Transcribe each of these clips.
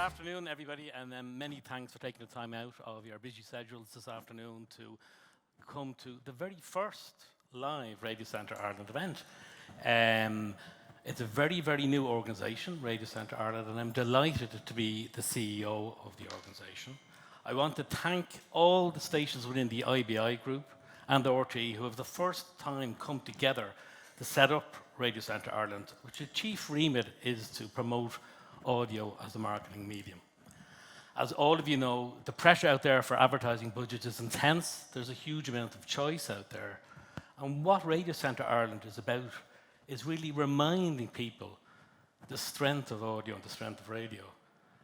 afternoon, everybody, and many thanks for taking the time out of your busy schedules this afternoon to come to the very first live Radiocentre Ireland event. It's a very, very new organisation, Radiocentre Ireland, and I'm delighted to be the CEO of the organisation. I want to thank all the stations within the IBI group and the RTE who have the first time come together to set up Radiocentre Ireland, which the chief remit is to promote audio as a marketing medium. As all of you know, the pressure out there for advertising budgets is intense. There's a huge amount of choice out there. And what Radiocentre Ireland is about is really reminding people the strength of audio and the strength of radio.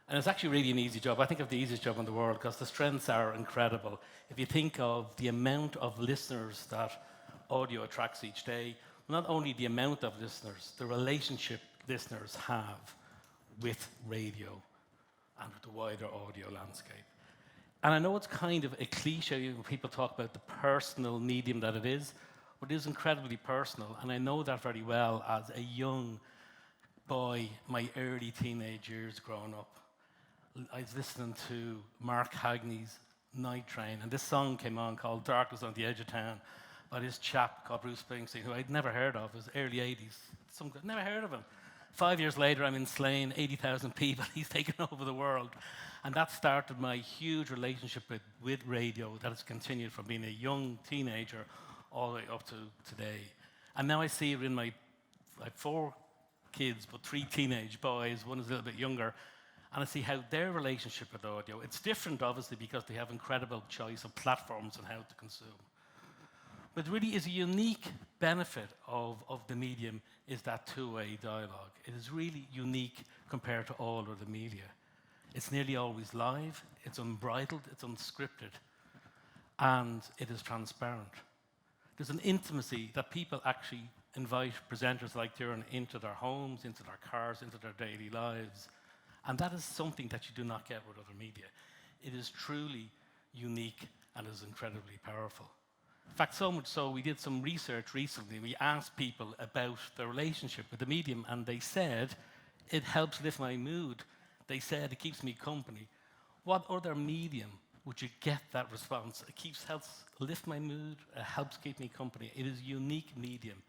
And it's actually really an easy job. I think of the easiest job in the world because the strengths are incredible. If you think of the amount of listeners that audio attracts each day, not only the amount of listeners, the relationship listeners have with radio and with the wider audio landscape. And I know it's kind of a cliche when people talk about the personal medium that it is, but it is incredibly personal. And I know that very well as a young boy, my early teenage years growing up. I was listening to Mark Hagney's Night Train, and this song came on called Darkness on the Edge of Town by this chap called Bruce Springsteen, who I'd never heard of. It was early 80s. Never heard of him. 5 years later, I'm in Slane, 80,000 people. He's taken over the world. And that started my huge relationship with radio that has continued from being a young teenager all the way up to today. And now I see it in I have 4 kids, but 3 teenage boys. One is a little bit younger. And I see how their relationship with audio, it's different, obviously, because they have incredible choice of platforms and how to consume. But really is a unique benefit of the medium is that two-way dialogue. It is really unique compared to all other media. It's nearly always live, it's unbridled, it's unscripted, and it is transparent. There's an intimacy that people actually invite presenters like Ciaran into their homes, into their cars, into their daily lives. And that is something that you do not get with other media. It is truly unique and is incredibly powerful. In fact, so much so, we did some research recently. We asked people about their relationship with the medium, and they said, it helps lift my mood. They said, it keeps me company. What other medium would you get that response? It helps lift my mood, it helps keep me company. It is a unique medium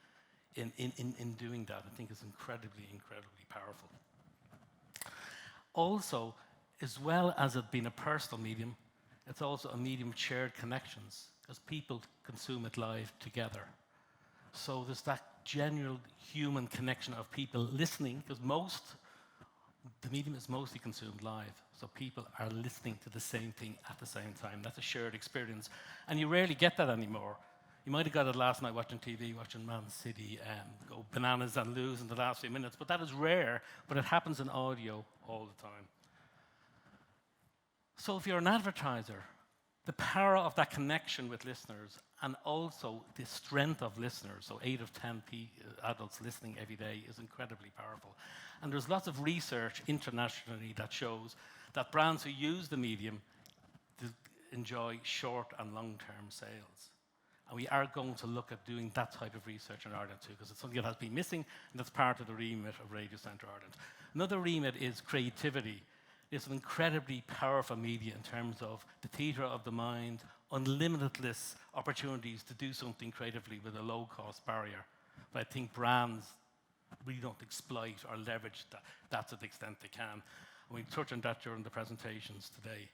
in doing that. I think it's incredibly, incredibly powerful. Also, as well as it being a personal medium, it's also a medium of shared connections, because people consume it live together. So there's that general human connection of people listening, because the medium is mostly consumed live, so people are listening to the same thing at the same time. That's a shared experience, and you rarely get that anymore. You might have got it last night watching TV, watching Man City go bananas and lose in the last few minutes, but that is rare, but it happens in audio all the time. So if you're an advertiser, the power of that connection with listeners and also the strength of listeners, so 8 of 10 adults listening every day, is incredibly powerful. And there's lots of research internationally that shows that brands who use the medium enjoy short and long-term sales. And we are going to look at doing that type of research in Ireland too, because it's something that has been missing, and that's part of the remit of Radiocentre Ireland. Another remit is creativity. It's an incredibly powerful media in terms of the theatre of the mind, unlimitless opportunities to do something creatively with a low-cost barrier. But I think brands really don't exploit or leverage that to the extent they can. And we touched on that during the presentations today.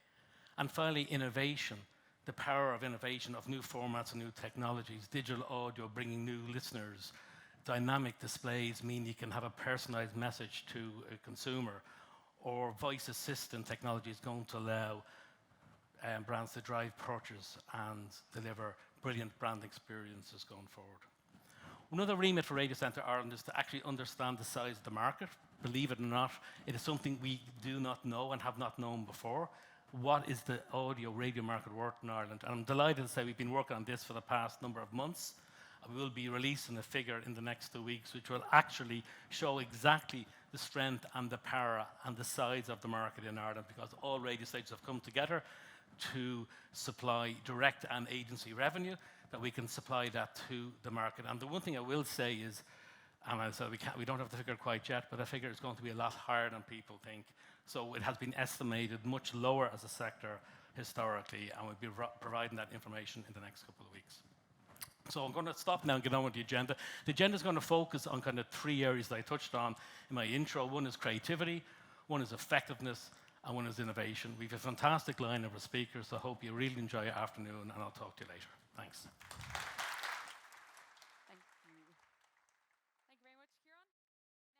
And finally, innovation. The power of innovation, of new formats and new technologies, digital audio bringing new listeners, dynamic displays mean you can have a personalized message to a consumer, or voice assistant technology is going to allow brands to drive purchase and deliver brilliant brand experiences going forward. Another remit for Radiocentre Ireland is to actually understand the size of the market. Believe it or not, it is something we do not know and have not known before. What is the audio radio market worth in Ireland? And I'm delighted to say we've been working on this for the past number of months. We will be releasing a figure in the next 2 weeks, which will actually show exactly the strength and the power and the size of the market in Ireland, because all radio stations have come together to supply direct and agency revenue, that we can supply that to the market. And the one thing I will say is, And I said, we don't have the figure quite yet, but I figure it's going to be a lot higher than people think. So it has been estimated much lower as a sector historically, and we'll be providing that information in the next couple of weeks. So I'm going to stop now and get on with the agenda. The agenda is going to focus on kind of 3 areas that I touched on in my intro. One is creativity, one is effectiveness, and one is innovation. We have a fantastic lineup of speakers, so I hope you really enjoy your afternoon, and I'll talk to you later. Thanks.